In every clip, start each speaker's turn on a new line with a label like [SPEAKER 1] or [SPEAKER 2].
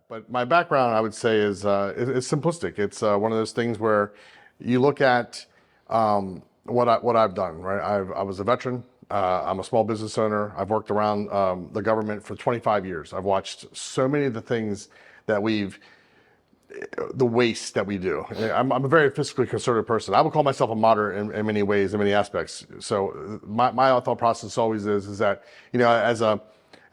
[SPEAKER 1] But my background, I would say, is simplistic. It's one of those things where you look at what I've done. Right, I was a veteran. I'm a small business owner. I've worked around the government for 25 years. I've watched so many of the things that the waste that we do. I'm a very fiscally conservative person. I would call myself a moderate in many ways, in many aspects. So my thought process always is that,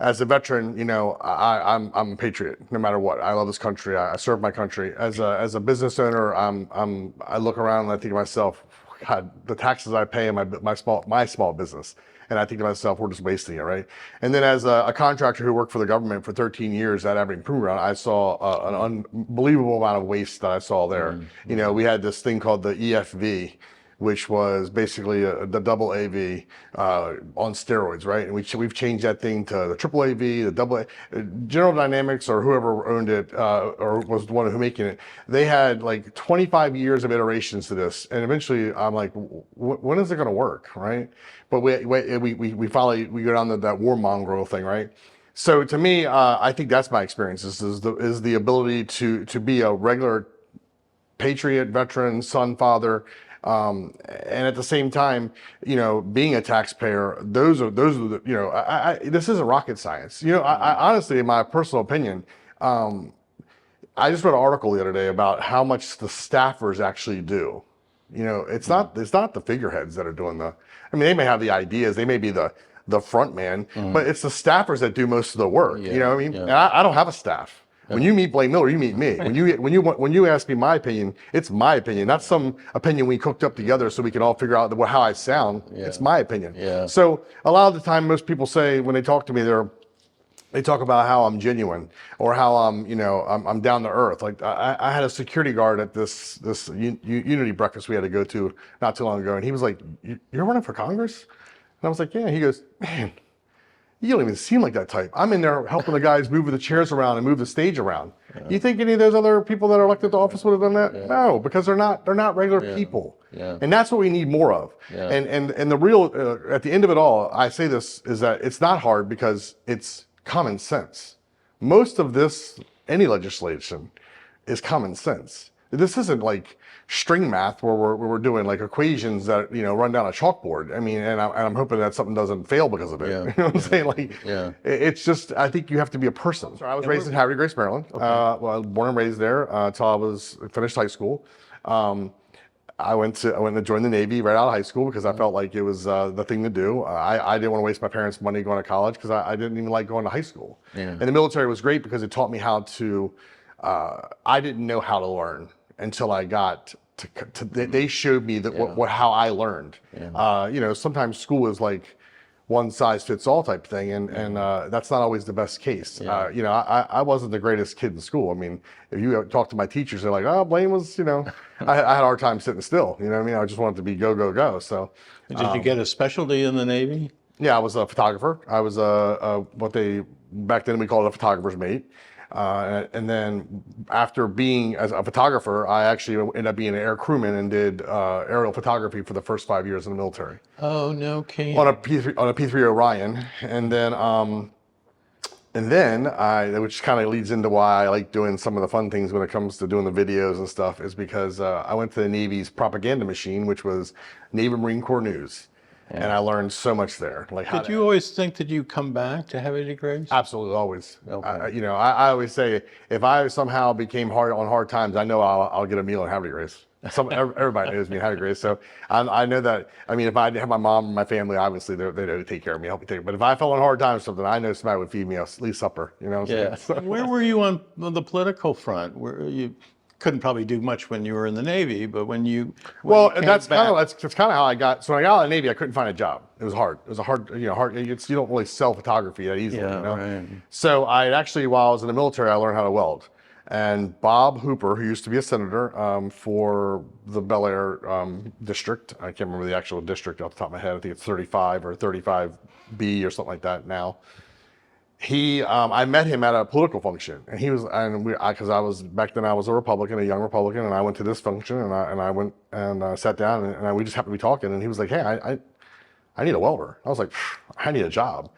[SPEAKER 1] as a veteran, I'm a patriot no matter what. I love this country. I serve my country. As a business owner, I look around and I think to myself, God, the taxes I pay in my small business. And I think to myself, we're just wasting it, right? And then as a contractor who worked for the government for 13 years at Havre de Grace, I saw an unbelievable amount of waste that I saw there. Mm-hmm. We had this thing called the EFV, which was basically the double AV on steroids, right? And we've changed that thing to the triple AV, the double A. General Dynamics or whoever owned it or was the one who making it, they had like 25 years of iterations to this, and eventually I'm like, when is it going to work, right? But we finally go down to that warmongrel thing, right? So to me, I think that's my experience. Is the ability to be a regular patriot, veteran, son, father. And at the same time, being a taxpayer, those are this isn't rocket science. I honestly, in my personal opinion, I just read an article the other day about how much the staffers actually do. It's not the figureheads that are doing they may have the ideas, they may be the front man, but it's the staffers that do most of the work.
[SPEAKER 2] Yeah,
[SPEAKER 1] You know what I mean?
[SPEAKER 2] yeah.
[SPEAKER 1] And I don't have a staff. When you meet Blane Miller, you meet me. When you ask me my opinion, it's my opinion, not some opinion we cooked up together so we can all figure out how I sound.
[SPEAKER 2] Yeah.
[SPEAKER 1] It's my opinion.
[SPEAKER 2] Yeah.
[SPEAKER 1] So a lot of the time, most people say when they talk to me, they talk about how I'm genuine or how I'm down to earth. Like I had a security guard at this unity breakfast we had to go to not too long ago, and he was like, "You're running for Congress?" And I was like, "Yeah." He goes, "Man, you don't even seem like that type. I'm in there helping the guys move the chairs around and move the stage around." Yeah. You think any of those other people that are elected to office would have done that? Yeah. No, because they're not regular people.
[SPEAKER 2] Yeah.
[SPEAKER 1] And that's what we need more of. Yeah. And the real, at the end of it all, I say this, is that it's not hard because it's common sense. Most of any legislation is common sense. This isn't like string math where we're doing like equations that run down a chalkboard. And I'm hoping that something doesn't fail because of it.
[SPEAKER 2] Yeah.
[SPEAKER 1] You know what I'm saying? It's just, I think you have to be a person. So I was raised in Havre de Grace, Maryland. Okay. I was born and raised there until I finished high school. I went to join the Navy right out of high school because I felt like it was the thing to do. I didn't want to waste my parents' money going to college because I didn't even like going to high school. Yeah. And the military was great because it taught me how to. I didn't know how to learn until I got to they showed me how I learned. Yeah. Sometimes school is like one size fits all type thing, and that's not always the best case. Yeah. I wasn't the greatest kid in school. If you talk to my teachers, they're like, "Oh, Blane was," I had a hard time sitting still. I just wanted to be go, go, go. So,
[SPEAKER 2] did you get a specialty in the Navy?
[SPEAKER 1] Yeah, I was a photographer. I was back then we called it a photographer's mate. And then after being as a photographer, I actually ended up being an air crewman and did aerial photography for the first 5 years in the military.
[SPEAKER 2] Oh, no kidding.
[SPEAKER 1] On a P3 Orion, and then which kind of leads into why I like doing some of the fun things when it comes to doing the videos and stuff, is because I went to the Navy's propaganda machine, which was Navy Marine Corps News. Yeah. And I learned so much there.
[SPEAKER 2] Did you always think that you come back to Havre de Grace?
[SPEAKER 1] Absolutely, always.
[SPEAKER 2] Okay.
[SPEAKER 1] I always say, if I somehow became hard times, I know I'll get a meal in Havre de Grace. Everybody knows me in Havre de Grace, so I know that. If I have my mom and my family, obviously they take care of me, help me take. But if I fell on hard times or something, I know somebody would feed me at least supper. You know what I'm saying? So.
[SPEAKER 2] Where were you on the political front? You couldn't probably do much when you were in the Navy, but
[SPEAKER 1] that's kind of how I got. So when I got out of the Navy, I couldn't find a job. It was hard. It was hard. You don't really sell photography that easily.
[SPEAKER 2] Yeah, right.
[SPEAKER 1] So I actually, while I was in the military, I learned how to weld. And Bob Hooper, who used to be a senator for the Bel Air district, I can't remember the actual district off the top of my head. I think it's 35 or 35B or something like that now. I met him at a political function, and because back then I was a Republican, a young Republican, and I went to this function, and I went and sat down, and we just happened to be talking, and he was like, "Hey, I need a welder." I was like, "I need a job."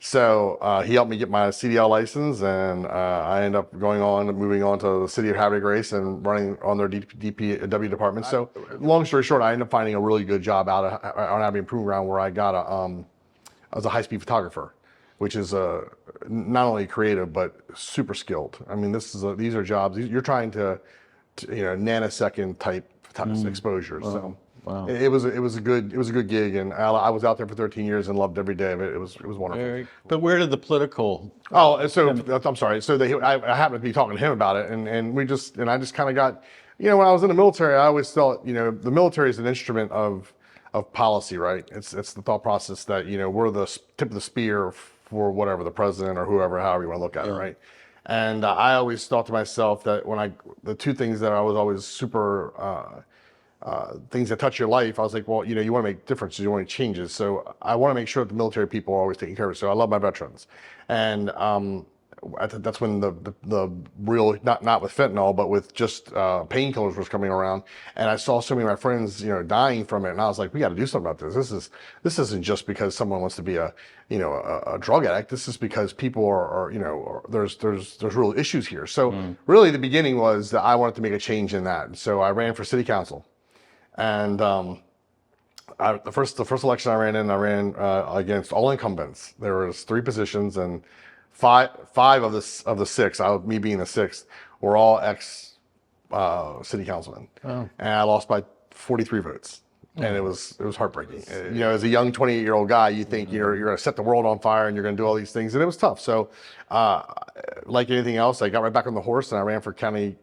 [SPEAKER 1] So he helped me get my CDL license, and I ended up moving on to the city of Havre de Grace and running on their DPW department. So long story short, I ended up finding a really good job out on Abbey Proving Ground, where I got I was a high-speed photographer, which is not only creative but super skilled. I mean, these are jobs you're trying to nanosecond type exposure. So
[SPEAKER 2] wow.
[SPEAKER 1] it was a good gig, and I was out there for 13 years and loved every day of it. It was wonderful.
[SPEAKER 2] But where did the political?
[SPEAKER 1] Oh, so I'm sorry. So I happened to be talking to him about it, and I just kind of got, when I was in the military, I always thought, the military is an instrument of policy, right? It's the thought process that, we're the tip of the spear for whatever, the president or whoever, however you want to look at it, right? And I always thought to myself that the two things that I was always super, things that touch your life, I was like, well, you want to make differences, you want to make changes. So I want to make sure that the military people are always taken care of. So I love my veterans. And that's when the real, not with fentanyl, but with just painkillers was coming around. And I saw so many of my friends, dying from it. And I was like, we got to do something about this. This isn't just because someone wants to be a drug addict. This is because people there's real issues here. So really the beginning was that I wanted to make a change in that. So I ran for city council. And the first election I ran against all incumbents. There was 3 positions, and five of the 6, me being the 6th, were all ex city councilmen. Oh. And I lost by 43 votes. And it was heartbreaking. As a young 28-year-old guy, you think you're going to set the world on fire and you're going to do all these things, and it was tough. So, like anything else, I got right back on the horse and I ran for county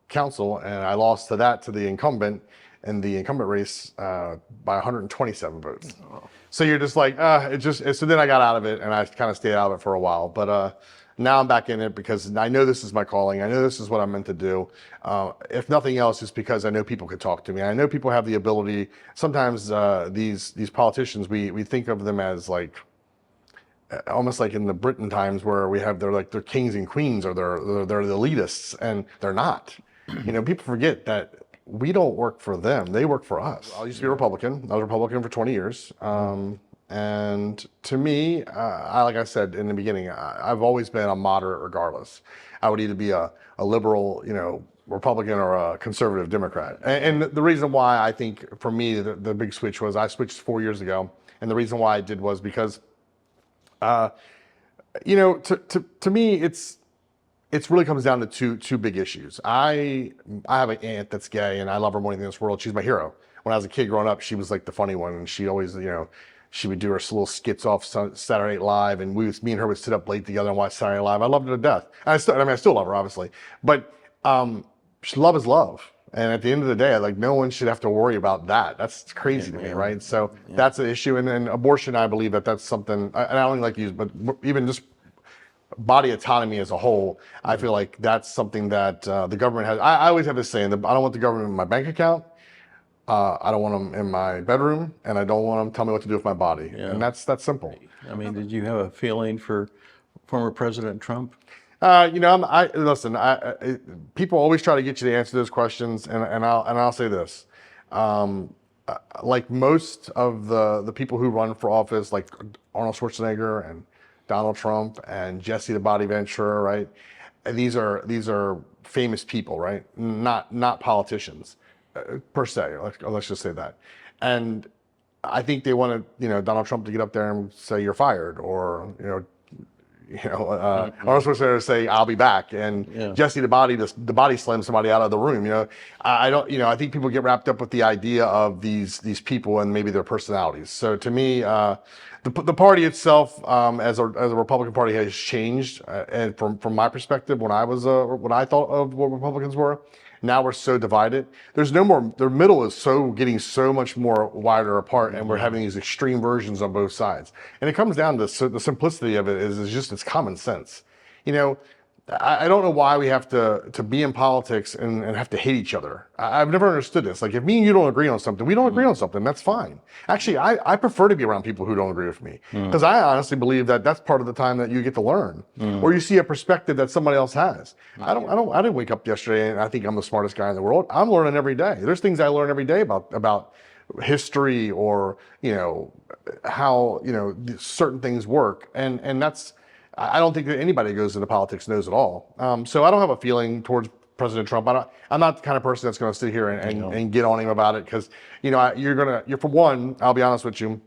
[SPEAKER 1] council, and I lost to the incumbent in the incumbent race by 127 votes. Oh. So you're just like, so then I got out of it, and I kind of stayed out of it for a while. But now I'm back in it because I know this is my calling. I know this is what I'm meant to do. If nothing else, it's because I know people could talk to me. I know people have the ability. Sometimes these politicians, we think of them as like, almost like in the Britain times where they're kings and queens, or they're the elitists, and they're not. People forget that we don't work for them; they work for us. I used to be a Republican. I was a Republican for 20 years, and to me, like I said in the beginning, I've always been a moderate, regardless. I would either be a liberal, Republican, or a conservative Democrat. And the reason why I think for me the big switch was I switched 4 years ago, and the reason why I did was because, to me, it really comes down to two big issues. I have an aunt that's gay, and I love her more than this world. She's my hero. When I was a kid growing up, she was like the funny one, and she always, she would do her little skits off Saturday Night Live, and me and her would sit up late together and watch Saturday Night Live. I loved her to death. I still love her, obviously, but love is love. And at the end of the day, no one should have to worry about that. That's crazy to me, right? So that's an issue. And then abortion, I believe that's something, and I don't like to use, but even just body autonomy as a whole, I feel like that's something that the government has. I always have this saying that I don't want the government in my bank account. I don't want them in my bedroom, and I don't want them to tell me what to do with my body. Yeah. And that's simple.
[SPEAKER 2] I mean, did you have a feeling for former President Trump?
[SPEAKER 1] Listen. People always try to get you to answer those questions, and I'll say this: like most of the people who run for office, like Arnold Schwarzenegger and Donald Trump and Jesse the Body Ventura, right? And these are famous people, right? Not politicians per se. Let's just say that. And I think they wanted Donald Trump to get up there and say you're fired, or Arnold Schwarzenegger to say I'll be back, and Jesse the body slam somebody out of the room. I don't. I think people get wrapped up with the idea of these people and maybe their personalities. So to me, the party itself, as a Republican Party, has changed. And from my perspective, when I was what I thought of what Republicans were, now we're so divided. There's no more. The middle is getting so much more wider apart, and we're having these extreme versions on both sides. And it comes down to the simplicity of it is just it's common sense. I don't know why we have to be in politics and have to hate each other. I've never understood this. Like, if me and you don't agree on something, we don't agree on something. That's fine. Actually, I prefer to be around people who don't agree with me, because I honestly believe that that's part of the time that you get to learn, or you see a perspective that somebody else has. I didn't wake up yesterday and I think I'm the smartest guy in the world. I'm learning every day. There's things I learn every day about history or, how, certain things work. And that's, I don't think that anybody who goes into politics knows it all. So I don't have a feeling towards President Trump. I'm not the kind of person that's going to sit here and get on him about it, because, you're for one, I'll be honest with you,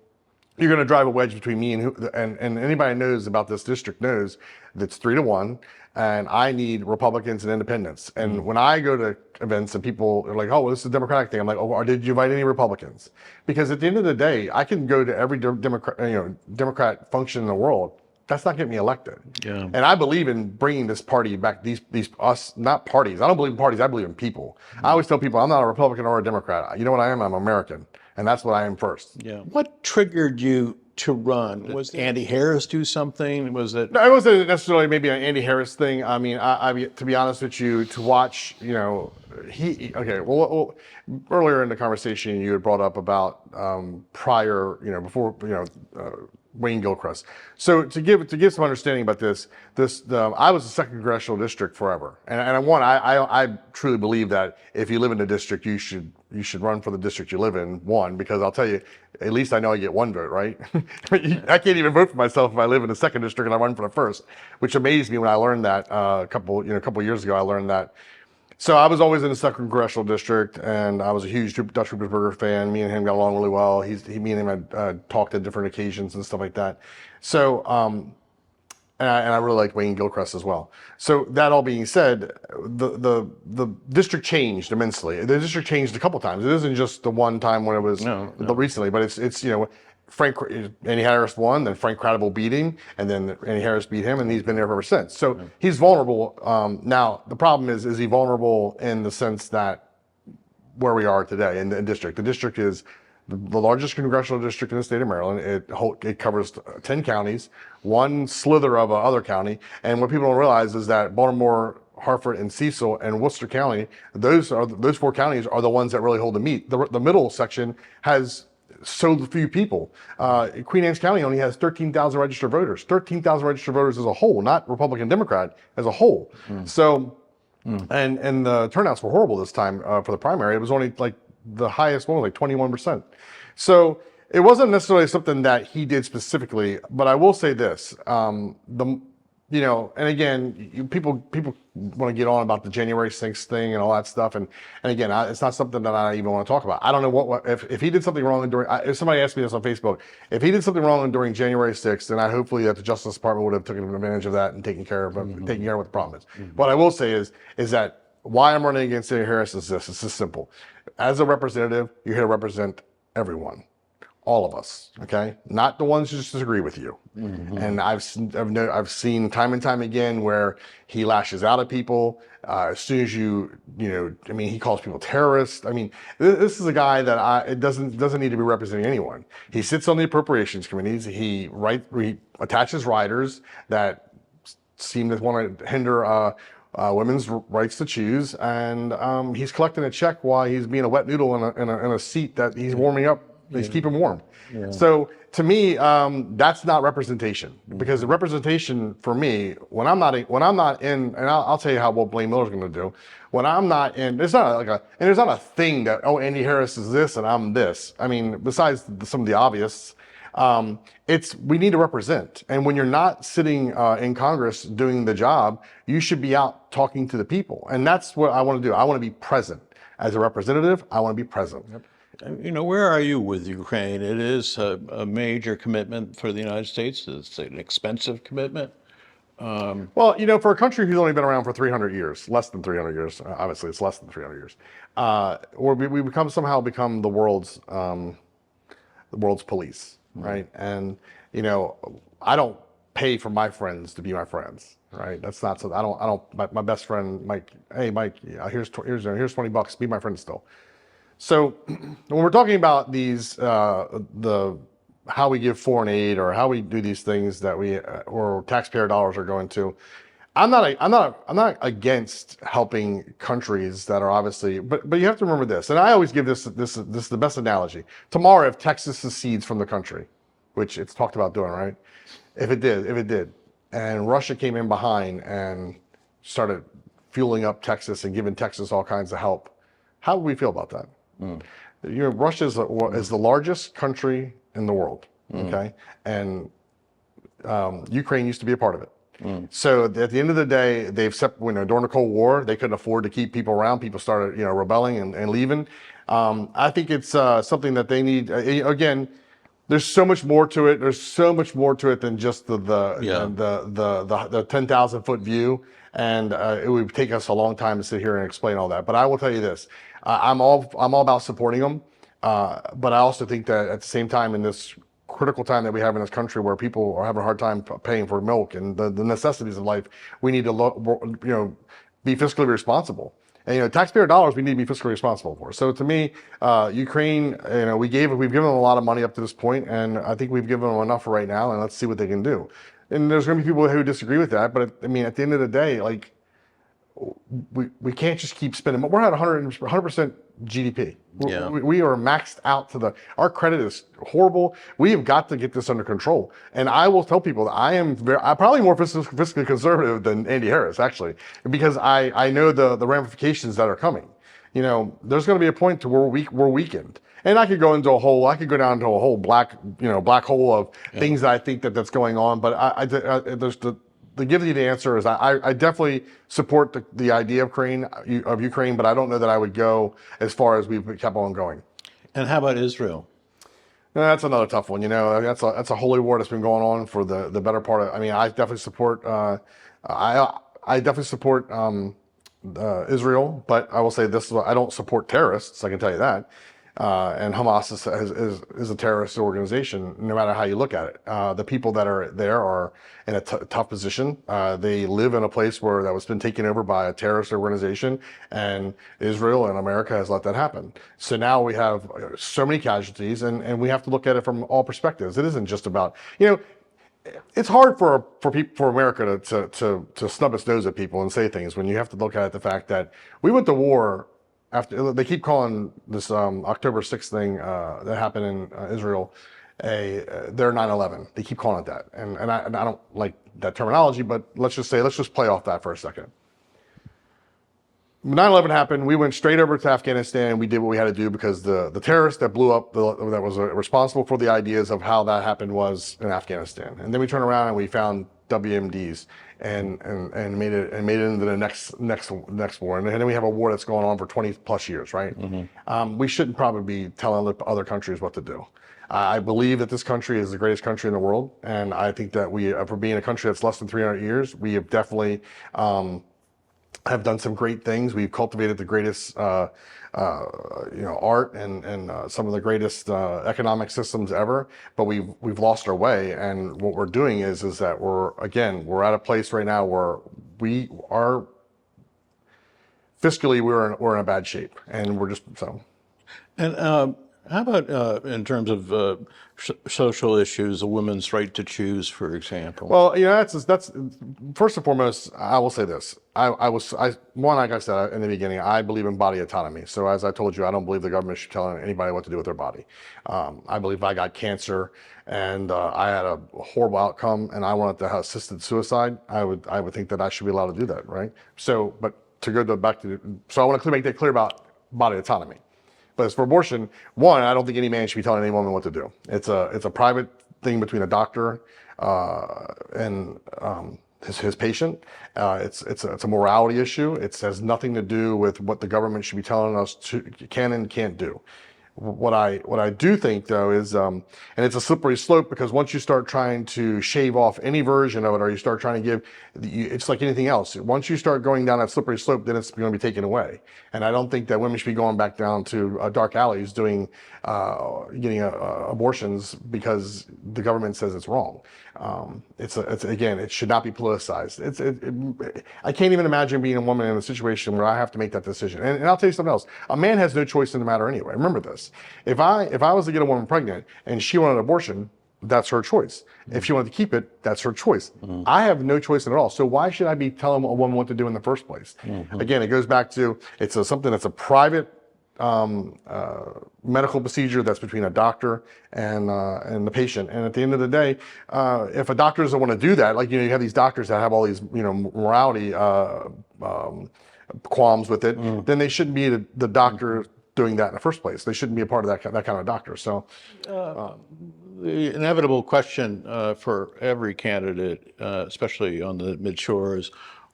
[SPEAKER 1] you're going to drive a wedge between me and anybody who knows about this district knows that's 3-1, and I need Republicans and independents. And when I go to events and people are like, "Oh, well, this is a Democratic thing," I'm like, "Oh, or did you invite any Republicans?" Because at the end of the day, I can go to every Democrat function in the world. That's not getting me elected.
[SPEAKER 2] Yeah.
[SPEAKER 1] And I believe in bringing this party back. These us, not parties. I don't believe in parties. I believe in people. I always tell people I'm not a Republican or a Democrat. You know what I am? I'm American, and that's what I am first.
[SPEAKER 2] Yeah. What triggered you to run? Was Andy Harris do something? Was it?
[SPEAKER 1] No, it wasn't necessarily maybe an Andy Harris thing. I mean, I to be honest with you, to watch, okay. Well, earlier in the conversation, you had brought up about prior, before, Wayne Gilchrist. So to give some understanding about this, I was the 2nd Congressional District forever, and I truly believe that if you live in a district, you should run for the district you live in. One, because I'll tell you, at least I know I get one vote, right? I can't even vote for myself if I live in the 2nd district and I run for the 1st, which amazed me when I learned that a couple years ago. I learned that. So I was always in the 2nd Congressional District, and I was a huge Dutch Rupersberger fan. Me and him got along really well. Me and him had talked at different occasions and stuff like that. So, and I really liked Wayne Gilchrist as well. So that all being said, the district changed immensely. The district changed a couple times. It isn't just the one time when it was recently, but it's Andy Harris won, then Frank Credible beat him, and then Andy Harris beat him, and he's been there ever since. So he's vulnerable. Now, the problem is he vulnerable in the sense that where we are today in the district? The district is the largest congressional district in the state of Maryland. It covers 10 counties, one slither of other county. And what people don't realize is that Baltimore, Hartford, and Cecil, and Worcester County, those 4 counties are the ones that really hold the meat. The middle section has so few people. Queen Anne's County only has 13,000 registered voters. 13,000 registered voters as a whole, not Republican, Democrat, as a whole. So, and the turnouts were horrible this time for the primary. It was only like the highest one was like 21%. So it wasn't necessarily something that he did specifically, but I will say this: and again, people want to get on about the January 6th thing and all that stuff, and again, it's not something that I even want to talk about. I don't know if he did something wrong during. If somebody asked me this on Facebook, if he did something wrong during January 6th, then hopefully that the Justice Department would have taken advantage of that and taken care of what the problem is. What I will say is that why I'm running against Andy Harris is this. It's just simple. As a representative, you're here to represent everyone. All of us, okay? Not the ones who just disagree with you. And I've seen time and time again where he lashes out at people. As soon as he calls people terrorists. I mean, this is a guy that it doesn't need to be representing anyone. He sits on the appropriations committees. He attaches riders that seem to want to hinder women's rights to choose, and he's collecting a check while he's being a wet noodle in a seat that he's warming up. He's keeping warm. Yeah. So to me, that's not representation, because the representation for me, when I'm not in, and I'll tell you what Blane Miller's going to do. When I'm not in, there's not a thing that, oh, Andy Harris is this and I'm this. I mean, besides some of the obvious, we need to represent. And when you're not sitting in Congress doing the job, you should be out talking to the people. And that's what I want to do. I want to be present. As a representative, I want to be present. Yep.
[SPEAKER 2] Where are you with Ukraine? It is a major commitment for the United States. It's an expensive commitment.
[SPEAKER 1] Well, for a country who's only been around for 300 years, less than 300 years, obviously it's less than 300 years, we somehow become the world's police, right? And I don't pay for my friends to be my friends, right? That's not so. I don't. My best friend Mike. Hey, Mike, here's $20. Be my friend still. So when we're talking about these, how we give foreign aid or how we do these things that or taxpayer dollars are going to, I'm not against helping countries that are obviously, but you have to remember this, and I always give this the best analogy. Tomorrow, if Texas secedes from the country, which it's talked about doing, right? If it did, and Russia came in behind and started fueling up Texas and giving Texas all kinds of help, how would we feel about that? Russia is the largest country in the world. Okay, and Ukraine used to be a part of it. So at the end of the day, during the Cold War, they couldn't afford to keep people around. People started, rebelling and leaving. I think it's something that they need. Again, there's so much more to it. There's so much more to it than just the 10,000-foot view. And it would take us a long time to sit here and explain all that. But I will tell you this: I'm all about supporting them. But I also think that at the same time, in this critical time that we have in this country, where people are having a hard time paying for milk and the necessities of life, we need to be fiscally responsible. And taxpayer dollars we need to be fiscally responsible for. So to me, Ukraine, we've given them a lot of money up to this point, and I think we've given them enough right now. And let's see what they can do. And there's going to be people who disagree with that, but I mean, at the end of the day, like, we can't just keep spending. We're at 100% GDP.
[SPEAKER 2] Yeah.
[SPEAKER 1] We are maxed out our credit is horrible. We have got to get this under control. And I will tell people that I'm probably more fiscally conservative than Andy Harris, actually, because I know the ramifications that are coming. There's going to be a point to where we're weakened. And I could go down into a whole black hole of things that I think that's going on. But there's to give you the answer is I definitely support the idea of Ukraine, but I don't know that I would go as far as we've kept on going.
[SPEAKER 2] And how about Israel?
[SPEAKER 1] That's another tough one. That's a holy war that's been going on for the better part of. I mean, I definitely support. I definitely support Israel, but I will say this: I don't support terrorists. I can tell you that. And Hamas is a terrorist organization, no matter how you look at it. The people that are there are in a tough position. They live in a place that was been taken over by a terrorist organization, and Israel and America has let that happen. So now we have so many casualties, and we have to look at it from all perspectives. It isn't just about, it's hard for America to snub its nose at people and say things when you have to look at the fact that we went to war. After they keep calling this October 6th thing that happened in Israel their 9/11. They keep calling it that, and I don't like that terminology, but let's just play off that for a second. 9/11 happened. We went straight over to Afghanistan. We did what we had to do because the terrorist that blew up, that was responsible for the ideas of how that happened, was in Afghanistan. And then we turned around and we found WMDs and made it into the next war. And then we have a war that's going on for 20 plus years, right? Mm-hmm. We shouldn't probably be telling other countries what to do. I believe that this country is the greatest country in the world, and I think that for being a country that's less than 300 years, we have definitely have done some great things. We've cultivated the greatest art and some of the greatest economic systems ever, but we've lost our way. And what we're doing is that we're at a place right now where we are fiscally we're in a bad shape, and we're just so.
[SPEAKER 2] And how about in terms of social issues, a woman's right to choose, for example?
[SPEAKER 1] Well, that's first and foremost. I will say this: like I said in the beginning, I believe in body autonomy. So as I told you, I don't believe the government should tell anybody what to do with their body. I believe if I got cancer and I had a horrible outcome and I wanted to have assisted suicide, I would think that I should be allowed to do that, right? So, but to go back to, so I want to make that clear about body autonomy. But as for abortion, I don't think any man should be telling any woman what to do. It's a private thing between a doctor and his patient. It's a morality issue. It has nothing to do with what the government should be telling us can and can't do. What I do think though is, and it's a slippery slope, because once you start trying to shave off any version of it, or you start trying to it's like anything else. Once you start going down that slippery slope, then it's going to be taken away. And I don't think that women should be going back down to dark alleys getting abortions because the government says it's wrong. Again, it should not be politicized. I can't even imagine being a woman in a situation where I have to make that decision. And I'll tell you something else. A man has no choice in the matter anyway. Remember this. If I was to get a woman pregnant and she wanted an abortion, that's her choice. If she wanted to keep it, that's her choice. I have no choice at all. So why should I be telling a woman what to do in the first place? Again, it goes back to something that's a private medical procedure that's between a doctor and the patient. And at the end of the day, if a doctor doesn't want to do that, like you have these doctors that have all these morality qualms with it, then they shouldn't be the doctor doing that in the first place. They shouldn't be a part of that kind of doctor. So
[SPEAKER 2] the inevitable question for every candidate, especially on the mid-shore, is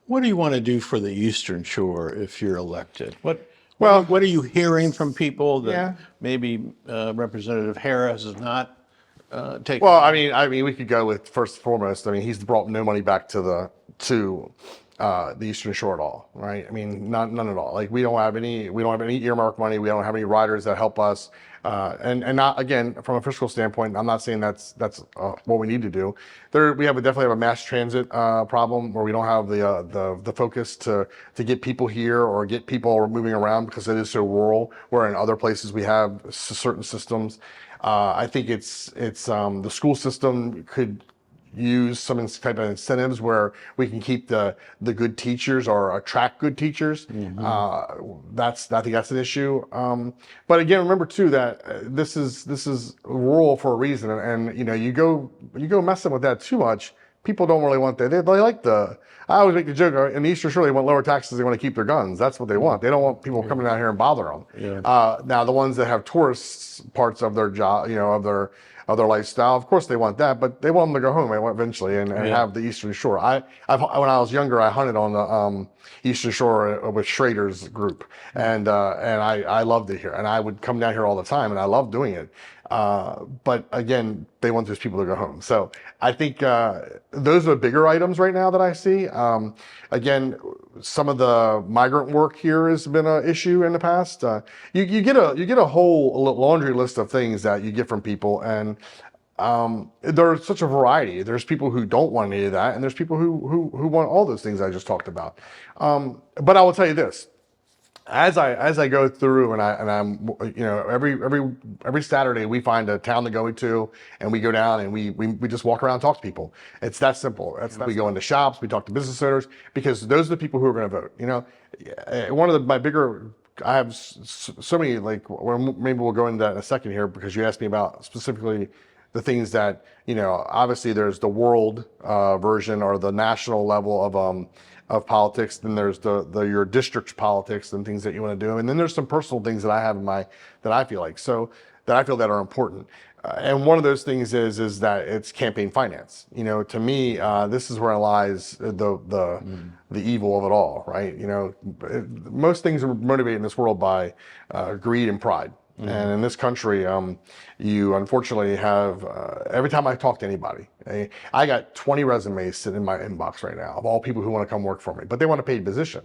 [SPEAKER 2] what do you want to do for the Eastern Shore if you're elected? What are you hearing from people that maybe Representative Harris is not taking?
[SPEAKER 1] Well, I mean, we could go with first and foremost. I mean, he's brought no money back to the Eastern Shore at all, right? I mean, none at all. Like we don't have any earmark money. We don't have any riders that help us. And not, again, from a fiscal standpoint, I'm not saying that's what we need to do. We definitely have a mass transit problem where we don't have the focus to get people here or get people moving around because it is so rural. Where in other places we have certain systems. I think it's the school system could use some type of incentives where we can keep the good teachers or attract good teachers. I think that's an issue. But again, remember too that this is rural for a reason, and you go messing with that too much. People don't really want that. They like I always make the joke, in the Eastern Shore, they want lower taxes, they want to keep their guns. That's what they want. They don't want people coming down here and bother them.
[SPEAKER 2] Yeah.
[SPEAKER 1] Now, the ones that have tourist parts of their job, of their lifestyle, of course they want that, but they want them to go home eventually and have the Eastern Shore. When I was younger, I hunted on the Eastern Shore with Schrader's group, and I loved it here, and I would come down here all the time, and I loved doing it. But again, they want those people to go home. So I think those are the bigger items right now that I see. Again, some of the migrant work here has been an issue in the past. You get a whole laundry list of things that you get from people, and there's such a variety. There's people who don't want any of that, and there's people who want all those things I just talked about. But I will tell you this. As I go through and I'm every Saturday we find a town to go to, and we go down and we just walk around and talk to people. It's that simple. We go into shops, we talk to business owners, because those are the people who are going to vote. One of my bigger, I have so many, maybe we'll go into that in a second here, because you asked me about specifically the things that, obviously there's the world version or the national level of politics. Then there's your district politics and things that you want to do, and then there's some personal things that I have that I feel that are important. And one of those things is that it's campaign finance. To me, this is where lies the evil of it all, right? Most things are motivated in this world by greed and pride. And in this country, you unfortunately have, every time I talk to anybody, I got 20 resumes sitting in my inbox right now of all people who want to come work for me, but they want a paid position.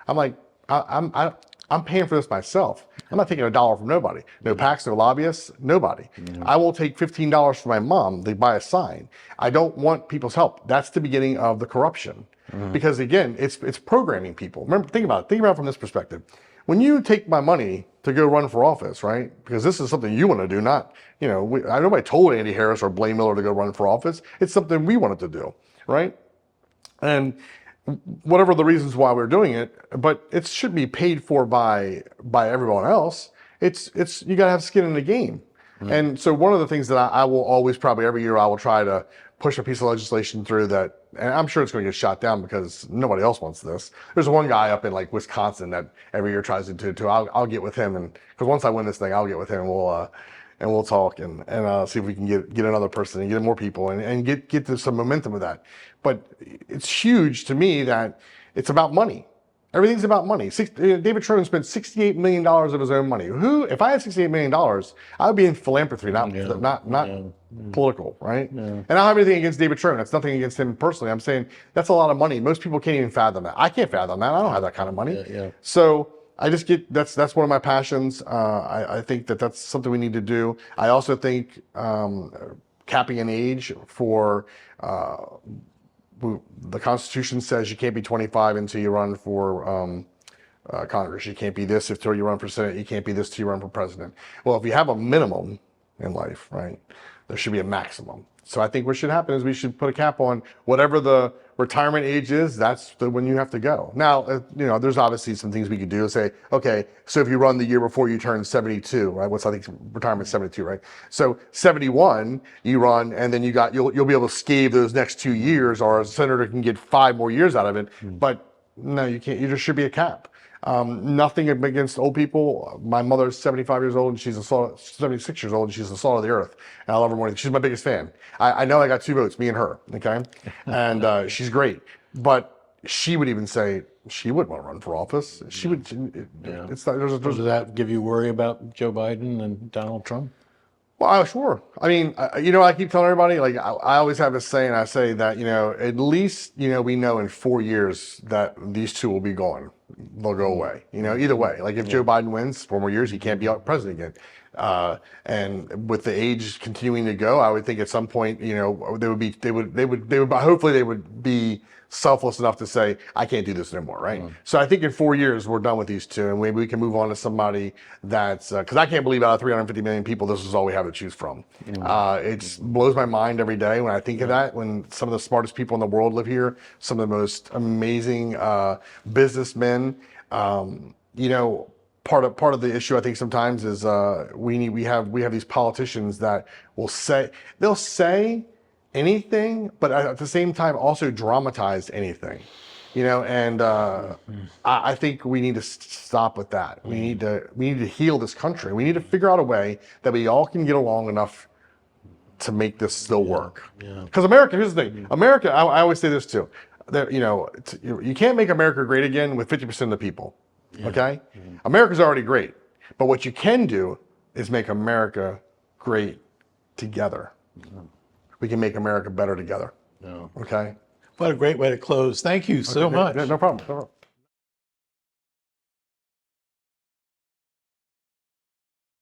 [SPEAKER 1] I'm like, I'm paying for this myself. I'm not taking $1 from nobody. No PACs, no lobbyists, nobody. I will take $15 from my mom to buy a sign. I don't want people's help. That's the beginning of the corruption. Because again, it's programming people. Remember, think about it from this perspective. When you take my money to go run for office, right? Because this is something you want to do, not, nobody told Andy Harris or Blane Miller to go run for office. It's something we wanted to do, right? And whatever the reasons why we're doing it, but it should be paid for by everyone else. It's you got to have skin in the game. And so one of the things that I will always, probably every year, I will try to push a piece of legislation through that, and I'm sure it's going to get shot down because nobody else wants this. There's one guy up in Wisconsin that every year tries to do. I'll get with him, and because once I win this thing, I'll get with him, and we'll talk and see if we can get another person and get more people and get to some momentum with that. But it's huge to me that it's about money. Everything's about money. David Trone spent $68 million of his own money. If I had $68 million, I would be in philanthropy, not political, right? Yeah. And I don't have anything against David Trone. That's nothing against him personally. I'm saying that's a lot of money. Most people can't even fathom that. I can't fathom that. I don't have that kind of money. So I just that's one of my passions. I think that's something we need to do. I also think capping an age for the Constitution says you can't be 25 until you run for Congress. You can't be this until you run for Senate. You can't be this till you run for president. Well, if you have a minimum in life, right, there should be a maximum. So I think what should happen is we should put a cap on whatever the retirement age is. That's when you have to go. Now, there's obviously some things we could do. Say, okay, so if you run the year before you turn 72, right? I think retirement 72, right? So 71, you run, and then you'll be able to scave those next 2 years, or a senator can get 5 more years out of it. But no, you can't. There should be a cap. Nothing against old people. My mother's 75 years old and she's 76 years old and she's the salt of the earth. And I love her more. She's my biggest fan. I know I got 2 votes, me and her, okay? And she's great. But she would even say she wouldn't want to run for office. She would, it's not,
[SPEAKER 2] Does that give you worry about Joe Biden and Donald Trump?
[SPEAKER 1] well, sure. I mean, I keep telling everybody, like, I always have this saying, I say that, at least, we know in 4 years that these two will be gone. They'll go away, either way. Like if Joe Biden wins 4 more years, he can't be president again. And with the age continuing to go, I would think at some point, hopefully they would be selfless enough to say, I can't do this anymore, right? So I think in 4 years, we're done with these two, and maybe we can move on to somebody that's, because I can't believe out of 350 million people, this is all we have to choose from. It blows my mind every day when I think of that, when some of the smartest people in the world live here, some of the most amazing businessmen. Part of the issue I think sometimes is we have these politicians that they'll say anything, but at the same time also dramatize anything, and I think we need to stop with that. We need to heal this country. We need to figure out a way that we all can get along enough to make this still work. Because America, here's the thing, America, I always say this too, that you can't make America great again with 50% of the people. Okay? America's already great. But what you can do is make America great together. We can make America better together. Okay?
[SPEAKER 2] What a great way to close. Thank you so much.
[SPEAKER 1] No problem.